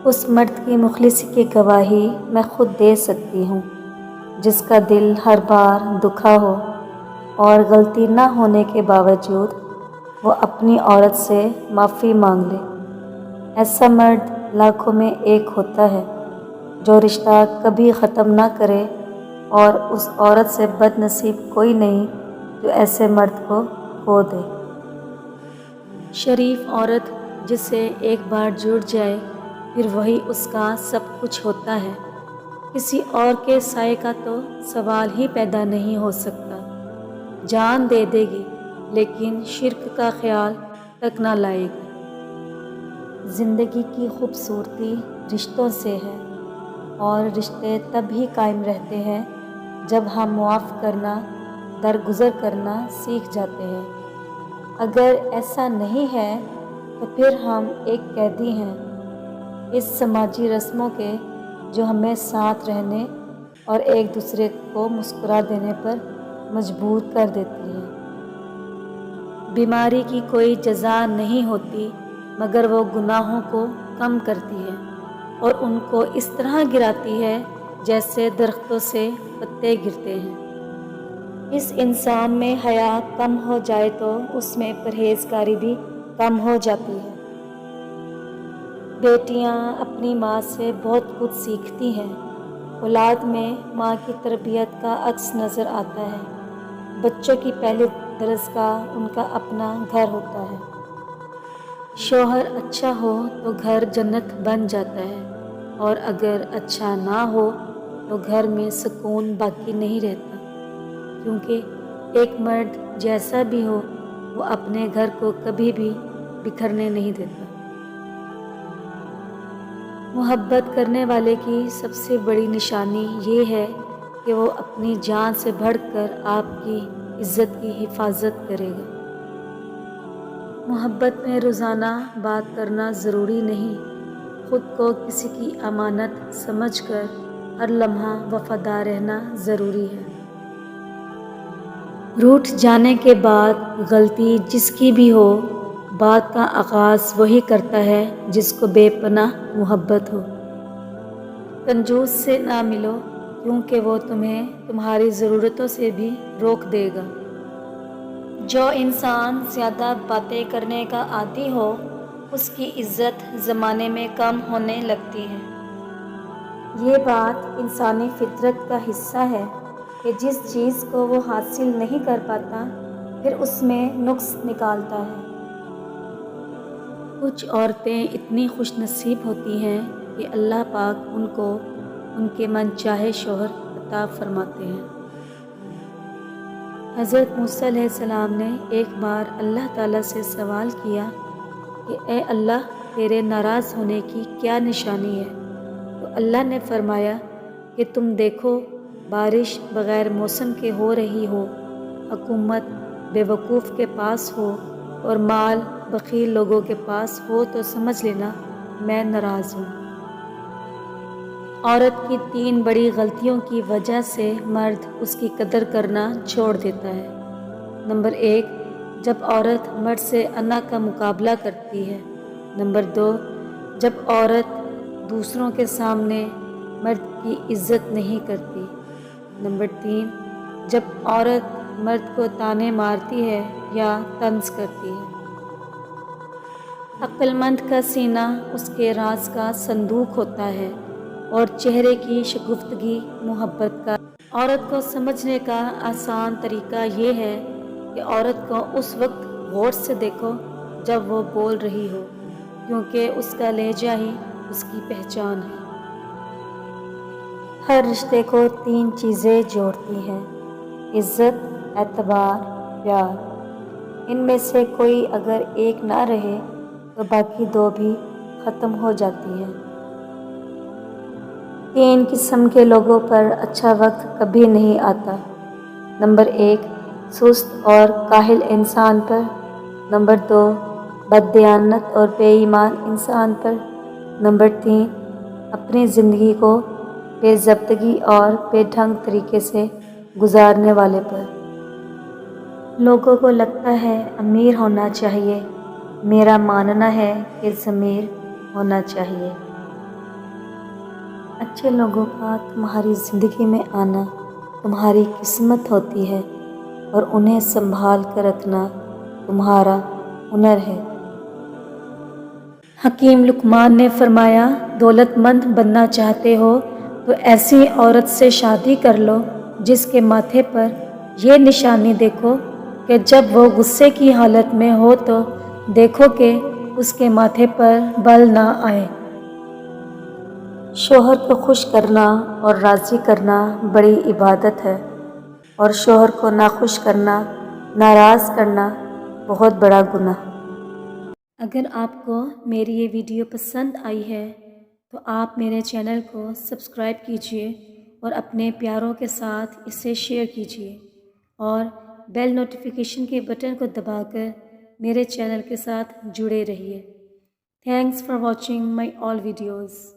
اس مرد کی مخلصی کی گواہی میں خود دے سکتی ہوں جس کا دل ہر بار دکھا ہو اور غلطی نہ ہونے کے باوجود وہ اپنی عورت سے معافی مانگ لے۔ ایسا مرد لاکھوں میں ایک ہوتا ہے جو رشتہ کبھی ختم نہ کرے، اور اس عورت سے بد نصیب کوئی نہیں جو ایسے مرد کو کھو دے۔ شریف عورت جسے ایک بار جڑ جائے پھر وہی اس کا سب کچھ ہوتا ہے، کسی اور کے سائے کا تو سوال ہی پیدا نہیں ہو سکتا۔ جان دے دے گی لیکن شرک کا خیال تک نہ لائے گی۔ زندگی کی خوبصورتی رشتوں سے ہے، اور رشتے تب ہی قائم رہتے ہیں جب ہم معاف کرنا، درگزر کرنا سیکھ جاتے ہیں۔ اگر ایسا نہیں ہے تو پھر ہم ایک قیدی ہیں اس سماجی رسموں کے جو ہمیں ساتھ رہنے اور ایک دوسرے کو مسکرا دینے پر مجبور کر دیتی ہے۔ بیماری کی کوئی جزا نہیں ہوتی مگر وہ گناہوں کو کم کرتی ہے اور ان کو اس طرح گراتی ہے جیسے درختوں سے پتے گرتے ہیں۔ اس انسان میں حیا کم ہو جائے تو اس میں پرہیزگاری بھی کم ہو جاتی ہے۔ بیٹیاں اپنی ماں سے بہت کچھ سیکھتی ہیں۔ اولاد میں ماں کی تربیت کا عکس نظر آتا ہے۔ بچوں کی پہلی درسگاہ ان کا اپنا گھر ہوتا ہے۔ شوہر اچھا ہو تو گھر جنت بن جاتا ہے، اور اگر اچھا نہ ہو تو گھر میں سکون باقی نہیں رہتا، کیونکہ ایک مرد جیسا بھی ہو وہ اپنے گھر کو کبھی بھی بکھرنے نہیں دیتا۔ محبت کرنے والے کی سب سے بڑی نشانی یہ ہے کہ وہ اپنی جان سے بڑھ کر آپ کی عزت کی حفاظت کرے گا۔ محبت میں روزانہ بات کرنا ضروری نہیں، خود کو کسی کی امانت سمجھ کر ہر لمحہ وفادار رہنا ضروری ہے۔ روٹھ جانے کے بعد غلطی جس کی بھی ہو، بات کا آغاز وہی کرتا ہے جس کو بے پناہ محبت ہو۔ کنجوس سے نہ ملو کیونکہ وہ تمہیں تمہاری ضرورتوں سے بھی روک دے گا۔ جو انسان زیادہ باتیں کرنے کا عادی ہو اس کی عزت زمانے میں کم ہونے لگتی ہے۔ یہ بات انسانی فطرت کا حصہ ہے کہ جس چیز کو وہ حاصل نہیں کر پاتا پھر اس میں نقص نکالتا ہے۔ کچھ عورتیں اتنی خوش نصیب ہوتی ہیں کہ اللہ پاک ان کو ان کے من چاہے شوہر عطا فرماتے ہیں۔ حضرت موسیٰ علیہ السلام نے ایک بار اللہ تعالیٰ سے سوال کیا کہ اے اللہ، تیرے ناراض ہونے کی کیا نشانی ہے؟ تو اللہ نے فرمایا کہ تم دیکھو، بارش بغیر موسم کے ہو رہی ہو، حکومت بے وقوف کے پاس ہو اور مال بخیل لوگوں کے پاس ہو تو سمجھ لینا میں ناراض ہوں۔ عورت کی 3 بڑی غلطیوں کی وجہ سے مرد اس کی قدر کرنا چھوڑ دیتا ہے۔ نمبر 1، جب عورت مرد سے انا کا مقابلہ کرتی ہے۔ نمبر 2، جب عورت دوسروں کے سامنے مرد کی عزت نہیں کرتی۔ نمبر 3، جب عورت مرد کو طعنے مارتی ہے یا طنز کرتی ہے۔ عقل مند کا سینہ اس کے راز کا صندوق ہوتا ہے اور چہرے کی شگفتگی محبت کا۔ عورت کو سمجھنے کا آسان طریقہ یہ ہے کہ عورت کو اس وقت غور سے دیکھو جب وہ بول رہی ہو، کیونکہ اس کا لہجہ ہی اس کی پہچان ہے۔ ہر رشتے کو 3 چیزیں جوڑتی ہیں: عزت، اعتبار، پیار۔ ان میں سے کوئی اگر ایک نہ رہے تو باقی 2 بھی ختم ہو جاتی ہیں۔ 3 قسم کے لوگوں پر اچھا وقت کبھی نہیں آتا۔ نمبر 1، سست اور کاہل انسان پر۔ نمبر 2، بددیانت اور بے ایمان انسان پر۔ نمبر 3، اپنی زندگی کو بے ضابطگی اور بے ڈھنگ طریقے سے گزارنے والے پر۔ لوگوں کو لگتا ہے امیر ہونا چاہیے، میرا ماننا ہے کہ ضمیر ہونا چاہیے۔ اچھے لوگوں کا تمہاری زندگی میں آنا تمہاری قسمت ہوتی ہے اور انہیں سنبھال کر رکھنا تمہارا ہنر ہے۔ حکیم لقمان نے فرمایا، دولت مند بننا چاہتے ہو تو ایسی عورت سے شادی کر لو جس کے ماتھے پر یہ نشانی دیکھو کہ جب وہ غصے کی حالت میں ہو تو دیکھو کہ اس کے ماتھے پر بل نہ آئے۔ شوہر کو خوش کرنا اور راضی کرنا بڑی عبادت ہے اور شوہر کو ناخوش کرنا، ناراض کرنا بہت بڑا گناہ۔ اگر آپ کو میری یہ ویڈیو پسند آئی ہے تو آپ میرے چینل کو سبسکرائب کیجیے اور اپنے پیاروں کے ساتھ اسے شیئر کیجیے اور بیل نوٹیفیکیشن کے بٹن کو دبا کر میرے چینل کے ساتھ جڑے رہیے۔ Thanks for watching my all videos.